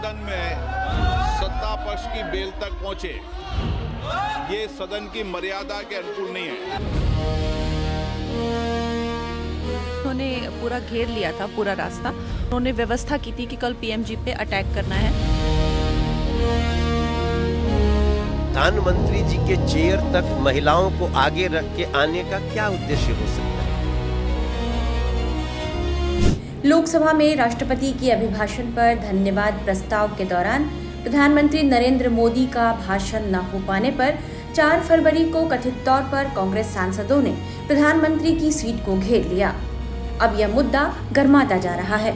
सदन में सत्ता पक्ष की बेल तक पहुंचे, ये सदन की मर्यादा के अनुकूल नहीं है। उन्होंने पूरा घेर लिया था पूरा रास्ता। उन्होंने व्यवस्था की थी कि कल पीएमजी पे अटैक करना है। प्रधानमंत्री जी के चेयर तक महिलाओं को आगे रख के आने का क्या उद्देश्य हो सकता है? लोकसभा में राष्ट्रपति के अभिभाषण पर धन्यवाद प्रस्ताव के दौरान प्रधानमंत्री नरेंद्र मोदी का भाषण न हो पाने पर 4 फरवरी को कथित तौर पर कांग्रेस सांसदों ने प्रधानमंत्री की सीट को घेर लिया। अब यह मुद्दा गर्माता जा रहा है।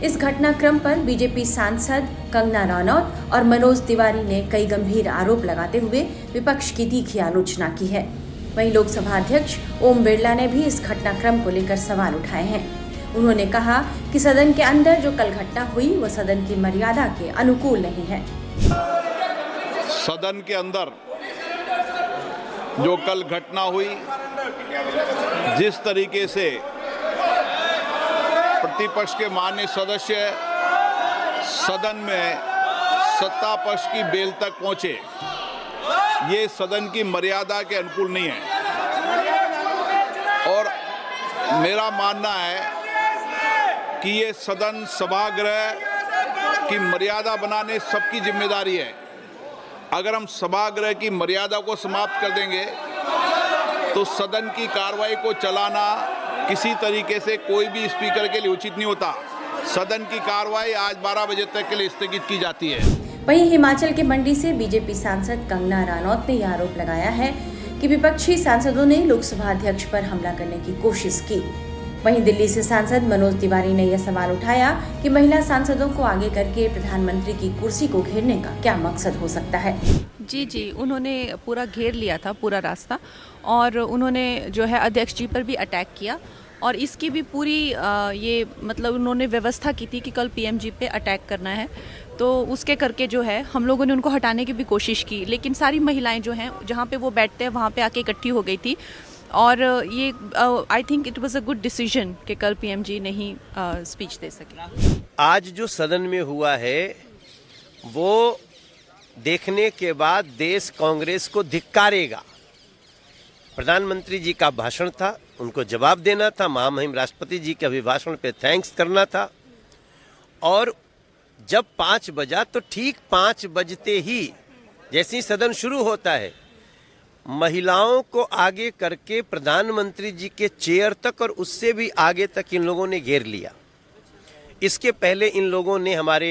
इस घटनाक्रम पर बीजेपी सांसद कंगना रनौत और मनोज तिवारी ने कई गंभीर आरोप लगाते हुए विपक्ष की तीखी आलोचना की है। वहीं लोकसभा अध्यक्ष ओम बिरला ने भी इस घटनाक्रम को लेकर सवाल उठाए हैं। उन्होंने कहा कि सदन के अंदर जो कल घटना हुई वह सदन की मर्यादा के अनुकूल नहीं है। सदन के अंदर जो कल घटना हुई, जिस तरीके से प्रतिपक्ष के माननीय सदस्य सदन में सत्ता पक्ष की बेल तक पहुंचे, ये सदन की मर्यादा के अनुकूल नहीं है। और मेरा मानना है कि ये सदन सभागृह की मर्यादा बनाने सबकी जिम्मेदारी है। अगर हम सभागृह की मर्यादा को समाप्त कर देंगे तो सदन की कार्रवाई को चलाना किसी तरीके से कोई भी स्पीकर के लिए उचित नहीं होता। सदन की कार्रवाई आज 12 बजे तक के लिए स्थगित की जाती है। वहीं हिमाचल के मंडी से बीजेपी सांसद कंगना रनौत ने यह आरोप लगाया है कि विपक्षी सांसदों ने लोकसभा अध्यक्ष पर हमला करने की कोशिश की। वहीं दिल्ली से सांसद मनोज तिवारी ने यह सवाल उठाया कि महिला सांसदों को आगे करके प्रधानमंत्री की कुर्सी को घेरने का क्या मकसद हो सकता है। जी, उन्होंने पूरा घेर लिया था पूरा रास्ता और उन्होंने जो है अध्यक्ष जी पर भी अटैक किया और इसकी भी पूरी ये मतलब उन्होंने व्यवस्था की थी कि कल पीएमजी पे अटैक करना है। तो उसके करके जो है हम लोगों ने उनको हटाने की भी कोशिश की, लेकिन सारी महिलाएं जो हैं जहाँ पे वो बैठते हैं वहाँ पे आके इकट्ठी हो गई थी। और ये I think it was a good decision कि कल पीएमजी नहीं स्पीच दे सके। आज जो सदन में हुआ है वो देखने के बाद देश कांग्रेस को धिक्कारेगा। प्रधानमंत्री जी का भाषण था, उनको जवाब देना था, महामहिम राष्ट्रपति जी के अभिभाषण पे थैंक्स करना था। और जब 5 बजा तो ठीक 5 बजते ही जैसे ही सदन शुरू होता है, महिलाओं को आगे करके प्रधानमंत्री जी के चेयर तक और उससे भी आगे तक इन लोगों ने घेर लिया। इसके पहले इन लोगों ने हमारे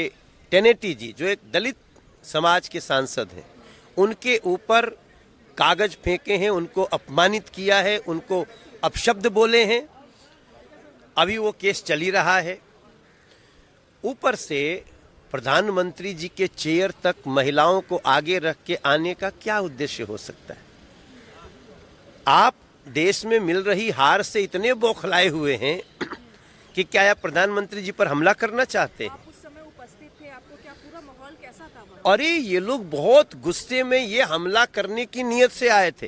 टेनेटी जी, जो एक दलित समाज के सांसद हैं, उनके ऊपर कागज फेंके हैं, उनको अपमानित किया है, उनको अपशब्द बोले हैं। अभी वो केस चल ही रहा है। ऊपर से प्रधानमंत्री जी के चेयर तक महिलाओं को आगे रख के आने का क्या उद्देश्य हो सकता है? आप देश में मिल रही हार से इतने बौखलाए हुए हैं कि क्या आप प्रधानमंत्री जी पर हमला करना चाहते हैं? आप उस समय उपस्थित थे, आपको क्या पूरा माहौल कैसा था? अरे ये लोग बहुत गुस्से में ये हमला करने की नीयत से आए थे।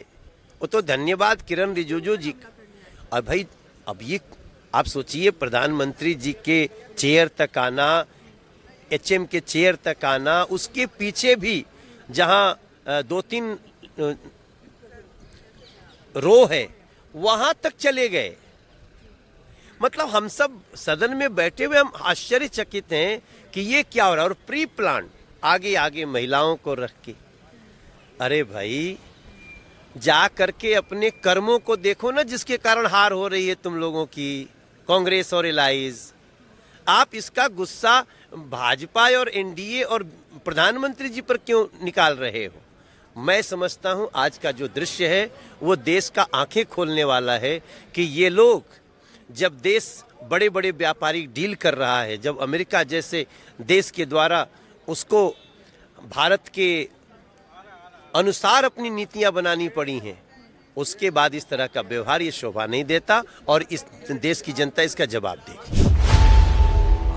वो तो धन्यवाद किरण रिजिजू जी का। और भाई अब ये आप सोचिए, प्रधानमंत्री जी के चेयर तक आना, एचएम के चेयर तक आना, उसके पीछे भी जहां 2-3 रो है वहां तक चले गए। मतलब हम सब सदन में बैठे हुए हम आश्चर्यचकित हैं कि ये क्या हो रहा है। और प्री प्लान आगे आगे महिलाओं को रख के, अरे भाई जा करके अपने कर्मों को देखो ना, जिसके कारण हार हो रही है तुम लोगों की, कांग्रेस और एलाइज। आप इसका गुस्सा भाजपा और एनडीए और प्रधानमंत्री जी पर क्यों निकाल रहे हो? मैं समझता हूं आज का जो दृश्य है वो देश का आंखें खोलने वाला है कि ये लोग, जब देश बड़े बड़े व्यापारिक डील कर रहा है, जब अमेरिका जैसे देश के द्वारा उसको भारत के अनुसार अपनी नीतियां बनानी पड़ी हैं, उसके बाद इस तरह का व्यवहार ये शोभा नहीं देता और इस देश की जनता इसका जवाब देगी।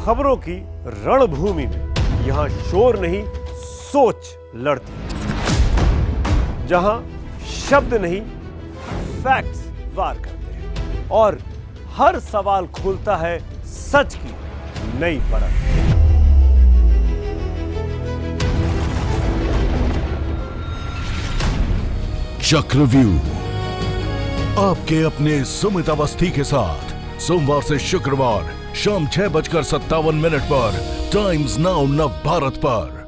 खबरों की रणभूमि में यहाँ शोर नहीं, सोच लड़ती है। जहां शब्द नहीं, फैक्ट्स वार करते हैं और हर सवाल खोलता है सच की नई परत। चक्रव्यूह, आपके अपने सुमित अवस्थी के साथ सोमवार से शुक्रवार शाम 6:57 पर टाइम्स नाउ नव भारत पर।